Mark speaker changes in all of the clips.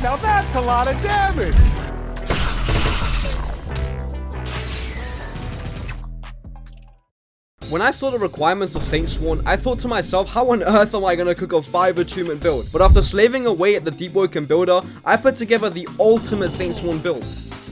Speaker 1: Now that's a lot of damage.
Speaker 2: When I saw the requirements of Saintsworn, I thought to myself, how on earth am I gonna cook a 5 attunement build? But after slaving away at the Deepwoken builder, I put together the ultimate Saintsworn build.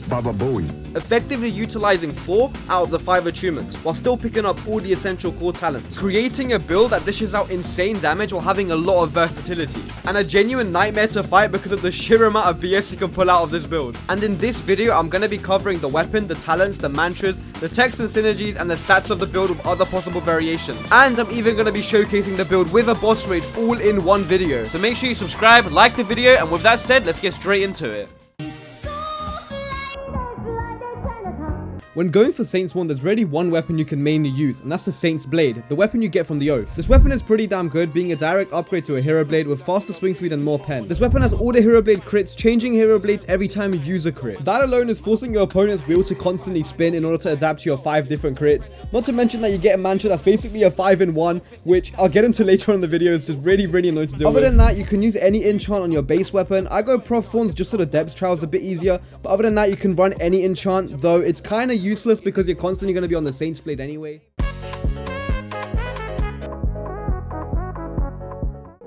Speaker 1: Baba Bowie.
Speaker 2: Effectively utilizing 4 out of the 5 attunements, while still picking up all the essential core talents. Creating a build that dishes out insane damage while having a lot of versatility. And a genuine nightmare to fight because of the sheer amount of BS you can pull out of this build. And in this video, I'm going to be covering the weapon, the talents, the mantras, the techs and synergies, and the stats of the build with other possible variations. And I'm even going to be showcasing the build with a boss raid all in one video. So make sure you subscribe, like the video, and with that said, let's get straight into it. When going for Saintsworn, there's really one weapon you can mainly use, and that's the Saint's Blade, the weapon you get from the Oath. This weapon is pretty damn good, being a direct upgrade to a Hero Blade with faster swing speed and more pen. This weapon has all the Hero Blade crits, changing Hero Blades every time you use a crit. That alone is forcing your opponent's wheel to constantly spin in order to adapt to your 5 different crits. Not to mention that you get a mantra that's basically a 5-in-1, which I'll get into later on in the video. It's just really annoying to deal with. Other than that, you can use any enchant on your base weapon. I go Prof Thorns just so the depth trial is a bit easier, but other than that, you can run any enchant, though it's kind of useless because you're constantly going to be on the Saint's Blade anyway.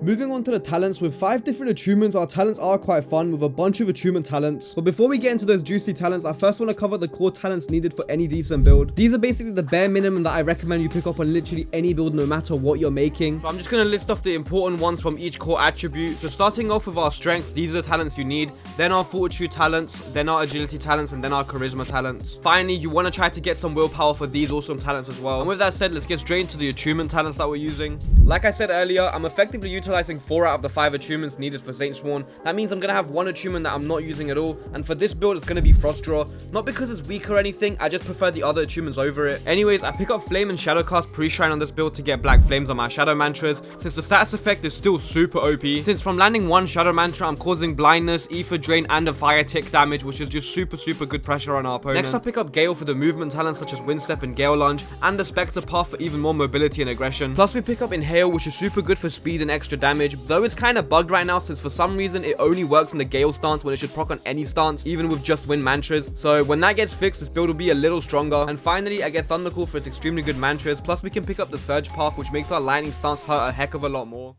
Speaker 2: Moving on to the talents, with 5 different attunements, our talents are quite fun with a bunch of attunement talents. But before we get into those juicy talents, I first want to cover the core talents needed for any decent build. These are basically the bare minimum that I recommend you pick up on literally any build, no matter what you're making. So I'm just going to list off the important ones from each core attribute. So starting off with our strength, these are the talents you need. Then our fortitude talents, then our agility talents, and then our charisma talents. Finally, you want to try to get some willpower for these awesome talents as well. And with that said, let's get straight into the attunement talents that we're using. Like I said earlier, I'm effectively utilizing 4 out of the 5 attunements needed for Saintsworn. That means I'm going to have 1 attunement that I'm not using at all, and for this build it's going to be Frost Draw. Not because it's weak or anything, I just prefer the other attunements over it. Anyways, I pick up Flame and Shadow Cast pre-shrine on this build to get black flames on my Shadow Mantras, since the status effect is still super OP. Since from landing 1 Shadow Mantra, I'm causing blindness, ether drain, and a fire tick damage, which is just super good pressure on our opponent. Next I pick up Gale for the movement talents such as Windstep and Gale Lunge, and the Spectre Path for even more mobility and aggression. Plus we pick up Inhale, which is super good for speed and extra damage, though it's kind of bugged right now since for some reason it only works in the Gale stance when it should proc on any stance, even with just wind mantras. So when that gets fixed, this build will be a little stronger. And finally, I get Thundercall for its extremely good mantras, plus we can pick up the Surge Path, which makes our lightning stance hurt a heck of a lot more.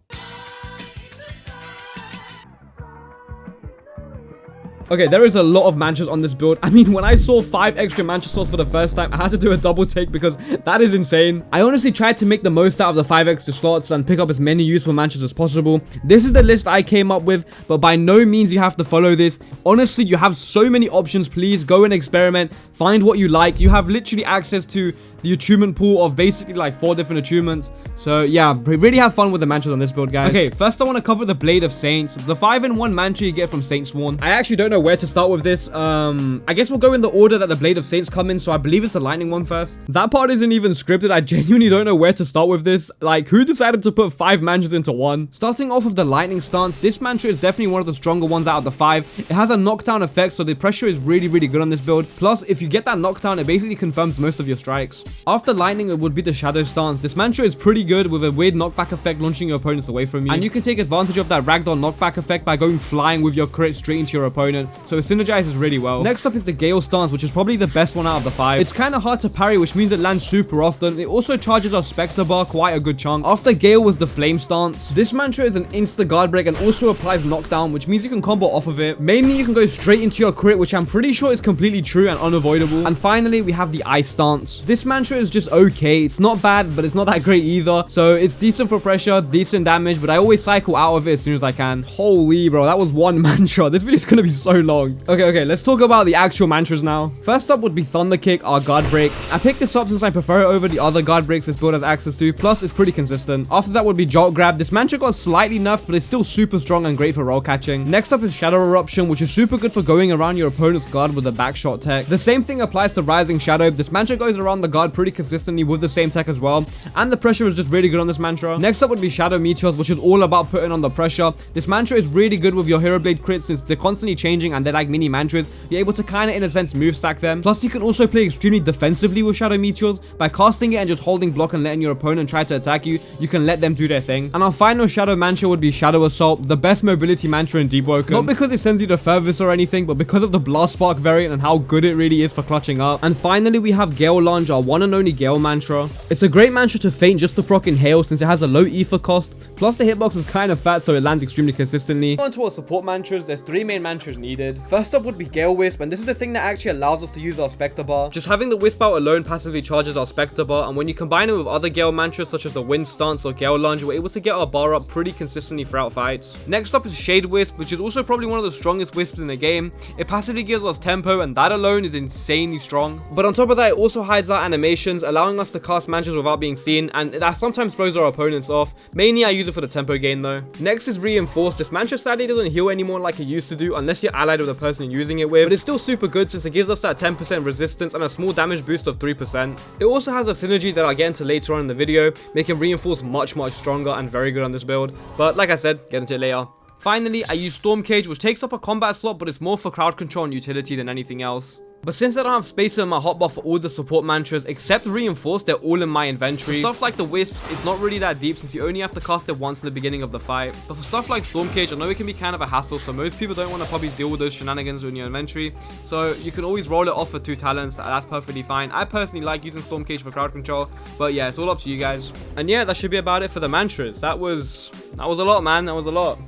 Speaker 2: Okay, there is a lot of mantras on this build. I mean, when I saw 5 extra mantra slots for the first time, I had to do a double take because that is insane. I honestly tried to make the most out of the 5 extra slots and pick up as many useful mantras as possible. This is the list I came up with, but by no means you have to follow this. Honestly, you have so many options. Please go and experiment. Find what you like. You have literally access to the attunement pool of basically like 4 different attunements. So yeah, really have fun with the mantras on this build, guys. Okay, first I want to cover the Blade of Saints, the 5-in-1 mantra you get from Saintsworn. I actually don't know where to start with this. I guess we'll go in the order that the Blade of Saints come in, so I believe it's the lightning one first. That part isn't even scripted. I genuinely don't know where to start with this. Like, who decided to put 5 mantras into one? Starting off with the lightning stance, this mantra is definitely one of the stronger ones out of the 5. It has a knockdown effect, so the pressure is really good on this build. Plus, if you get that knockdown, it basically confirms most of your strikes. After lightning, it would be the shadow stance. This mantra is pretty good with a weird knockback effect launching your opponents away from you, and you can take advantage of that ragdoll knockback effect by going flying with your crit straight into your opponent, so it synergizes really well. Next up is the Gale stance, which is probably the best one out of the 5. It's kind of hard to parry, which means it lands super often. It also charges our Spectre bar quite a good chunk. After Gale was the Flame stance. This mantra is an insta guard break and also applies knockdown, which means you can combo off of it. Mainly you can go straight into your crit, which I'm pretty sure is completely true and unavoidable. And finally we have the Ice stance. This mantra is just okay. It's not bad, but it's not that great either. So it's decent for pressure, decent damage, but I always cycle out of it as soon as I can. Holy bro, that was one mantra. This video is gonna be so long. Okay, let's talk about the actual mantras now. First up would be Thunder Kick, our guard break. I picked this up since I prefer it over the other guard breaks this build has access to, plus it's pretty consistent. After that would be Jolt Grab. This mantra got slightly nerfed, but it's still super strong and great for roll catching. Next up is Shadow Eruption, which is super good for going around your opponent's guard with a backshot tech. The same thing applies to Rising Shadow. This mantra goes around the guard pretty consistently with the same tech as well. And the pressure is just really good on this mantra. Next up would be Shadow Meteors, which is all about putting on the pressure. This mantra is really good with your Hero Blade crits since they're constantly changing and they're like mini mantras. You're able to kind of, in a sense, move stack them. Plus, you can also play extremely defensively with Shadow Meteors. By casting it and just holding block and letting your opponent try to attack you, you can let them do their thing. And our final Shadow mantra would be Shadow Assault, the best mobility mantra in Deepwoken. Not because it sends you the furthest or anything, but because of the Blast Spark variant and how good it really is for clutching up. And finally, we have Gale Lunge, our one and only Gale mantra. It's a great mantra to feint just to proc Inhale since it has a low ether cost. Plus, the hitbox is kind of fat, so it lands extremely consistently. On to our support mantras, there's 3 main mantras needed. First up would be Gale Wisp, and this is the thing that actually allows us to use our Spectre Bar. Just having the Wisp out alone passively charges our Spectre Bar, and when you combine it with other Gale mantras such as the Wind Stance or Gale Lunge, we're able to get our bar up pretty consistently throughout fights. Next up is Shade Wisp, which is also probably one of the strongest wisps in the game. It passively gives us tempo, and that alone is insanely strong. But on top of that, it also hides our animations, allowing us to cast mantras without being seen, and that sometimes throws our opponents off. Mainly I use it for the tempo gain though. Next is Reinforce. This mantra sadly doesn't heal anymore like it used to do unless you're allied with the person you're using it with, but it's still super good since it gives us that 10% resistance and a small damage boost of 3%. It also has a synergy that I'll get into later on in the video, making Reinforce much stronger and very good on this build. But like I said, get into it later. Finally, I use Storm Cage, which takes up a combat slot, but it's more for crowd control and utility than anything else. But since I don't have space in my hotbar for all the support mantras except Reinforce, they're all in my inventory. For stuff like the Wisps, it's not really that deep since you only have to cast it once in the beginning of the fight. But for stuff like Storm Cage, I know it can be kind of a hassle, so most people don't want to probably deal with those shenanigans in your inventory. So you can always roll it off for 2 talents, that's perfectly fine. I personally like using Storm Cage for crowd control, but yeah, it's all up to you guys. And yeah, that should be about it for the mantras. That was a lot, man. That was a lot.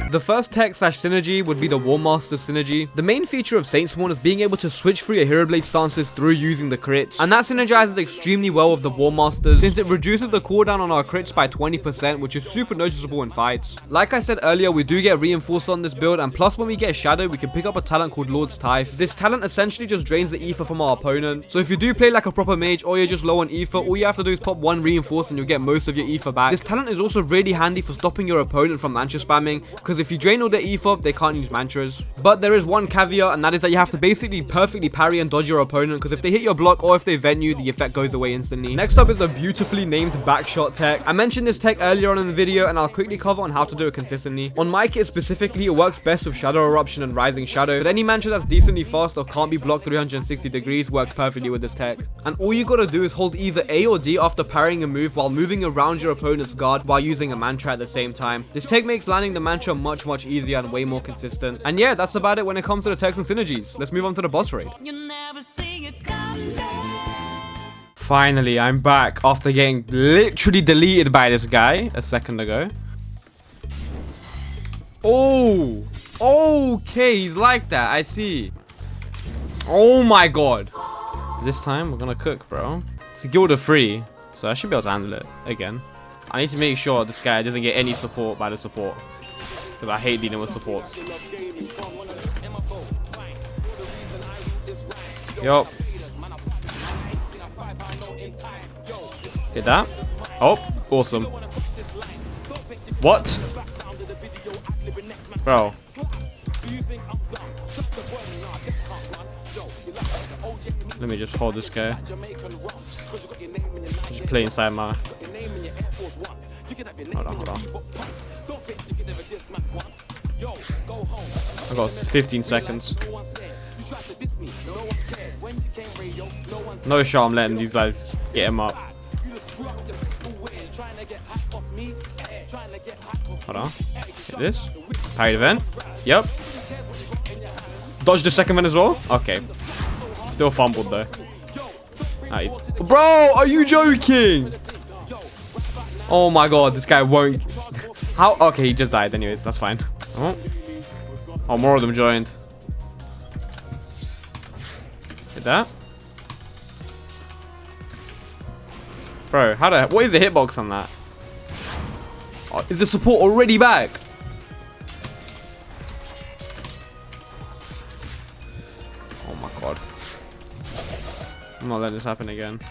Speaker 2: The first tech / synergy would be the War Master synergy. The main feature of Saintsworn is being able to switch through your Hero Blade stances through using the crits, and that synergizes extremely well with the War Masters since it reduces the cooldown on our crits by 20%, which is super noticeable in fights. Like I said earlier, we do get Reinforced on this build, and plus when we get Shadow, we can pick up a talent called Lord's Tithe. This talent essentially just drains the ether from our opponent, so if you do play like a proper mage or you're just low on ether, all you have to do is pop 1 Reinforce and you'll get most of your ether back. This talent is also really handy for stopping your opponent from mantra spamming, because if you drain all their ether, they can't use mantras. But there is one caveat, and that is that you have to basically perfectly parry and dodge your opponent, because if they hit your block or if they vent you, the effect goes away instantly. Next up is the beautifully named Backshot tech. I mentioned this tech earlier on in the video, and I'll quickly cover on how to do it consistently. On my kit specifically, it works best with Shadow Eruption and Rising Shadow, but any mantra that's decently fast or can't be blocked 360 degrees works perfectly with this tech. And all you gotta do is hold either A or D after parrying a move while moving around your opponent's guard while using a mantra at the same time. This tech makes landing the mantra much easier and way more consistent. And yeah, that's about it when it comes to the techs and synergies. Let's move on to the boss raid. Finally, I'm back after getting literally deleted by this guy a second ago. Oh, okay, he's like that. I see. Oh my god. This time we're gonna cook, bro. It's a guild of 3, so I should be able to handle it again. I need to make sure this guy doesn't get any support by the support, because I hate dealing with supports. Yup. Hit that. Oh, awesome. What? Bro. Let me just hold this guy. Just play inside my... Hold on. I got 15 seconds. No shot I'm letting these guys get him up. Hold on. Hit this. Parry the vent. Yep. Dodge the second vent as well. Okay. Still fumbled though. Bro, are you joking? Oh my god, this guy won't. How? Okay, he just died anyways. That's fine. Oh, more of them joined. Hit that. Bro, what is the hitbox on that? Oh, is the support already back? Oh my god. I'm not letting this happen again.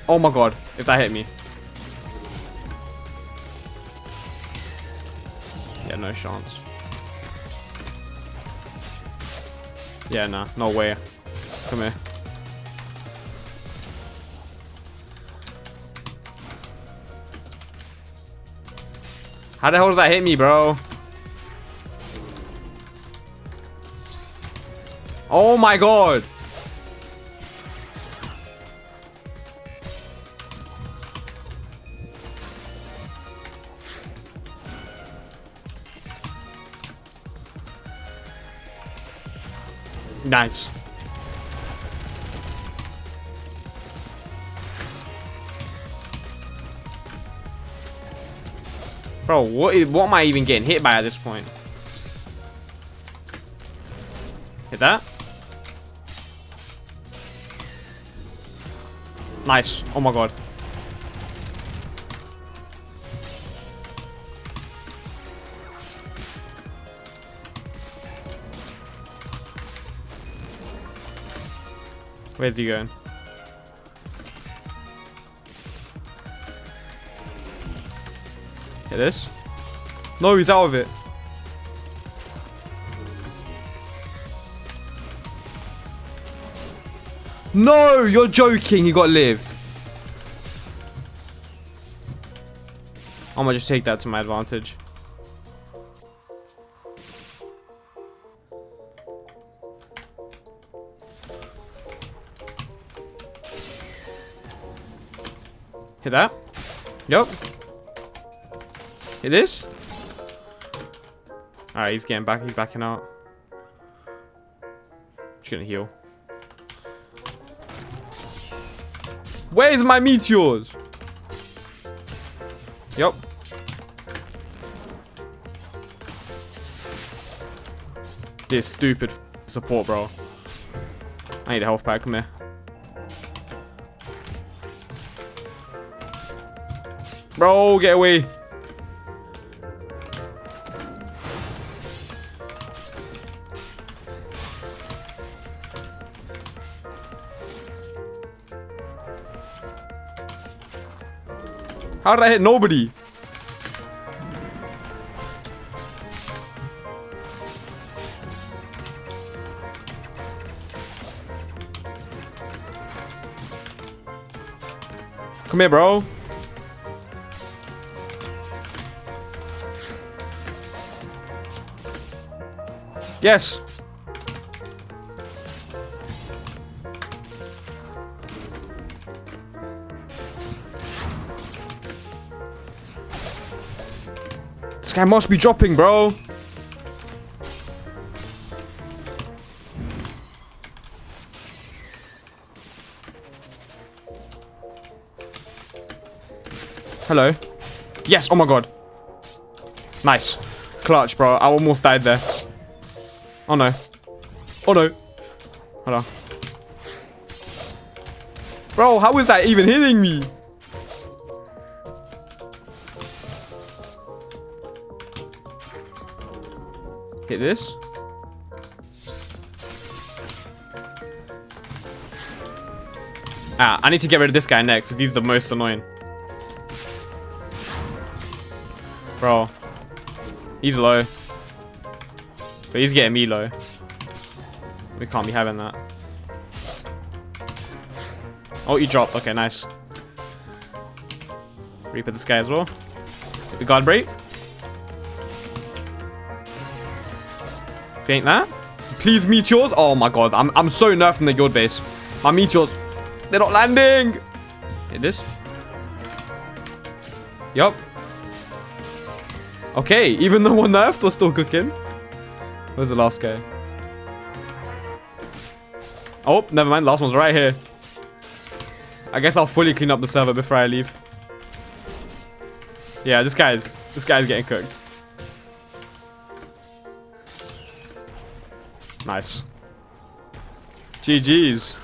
Speaker 2: Oh my god, if that hit me. Yeah, no chance. Yeah, nah, no way. Come here. How the hell does that hit me, bro? Oh my god. Nice. Bro, what am I even getting hit by at this point? Hit that. Nice. Oh my god. Where's he going? Hit this. No, he's out of it. No, you're joking. He got lived. I'm gonna just take that to my advantage. Hit that. Yep. Hit this. Alright, he's getting back. He's backing out. Just gonna heal. Where's my meteors? Yep. This stupid support, bro. I need a health pack. Come here. Bro, get away. How did I hit nobody? Come here, bro. Yes. This guy must be dropping, bro. Hello. Yes. Oh my god. Nice. Clutch, bro. I almost died there. Oh no. Oh no. Hold on. Bro, how is that even hitting me? Hit this. Ah, I need to get rid of this guy next because he's the most annoying. Bro. He's low. But he's getting me low. We can't be having that. Oh, he dropped. Okay, nice. Reaper this guy as well. Get the guard break. If he ain't that. Please, meteors. Oh my god. I'm so nerfed from the guild base. My meteors. They're not landing. Hit this. Yup. Okay, even though we're nerfed, we're still cooking. Where's the last guy? Oh, never mind. Last one's right here. I guess I'll fully clean up the server before I leave. Yeah, this guy's getting cooked. Nice. GG's.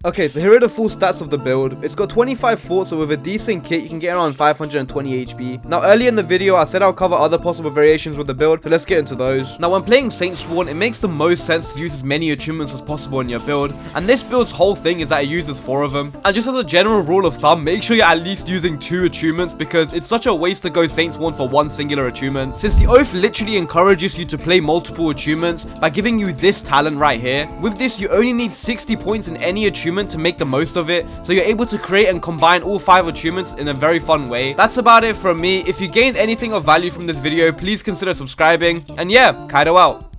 Speaker 2: Okay, so here are the full stats of the build. It's got 25 fort, so with a decent kit, you can get around 520 HP. Now, earlier in the video, I said I'll cover other possible variations with the build, so let's get into those. Now, when playing Saintsworn, it makes the most sense to use as many attunements as possible in your build, and this build's whole thing is that it uses 4 of them. And just as a general rule of thumb, make sure you're at least using 2 attunements, because it's such a waste to go Saintsworn for 1 singular attunement. Since the oath literally encourages you to play multiple attunements by giving you this talent right here. With this, you only need 60 points in any attunement to make the most of it, so you're able to create and combine all 5 attunements in a very fun way. That's about it from me. If you gained anything of value from this video, please consider subscribing, and yeah, Kaido out.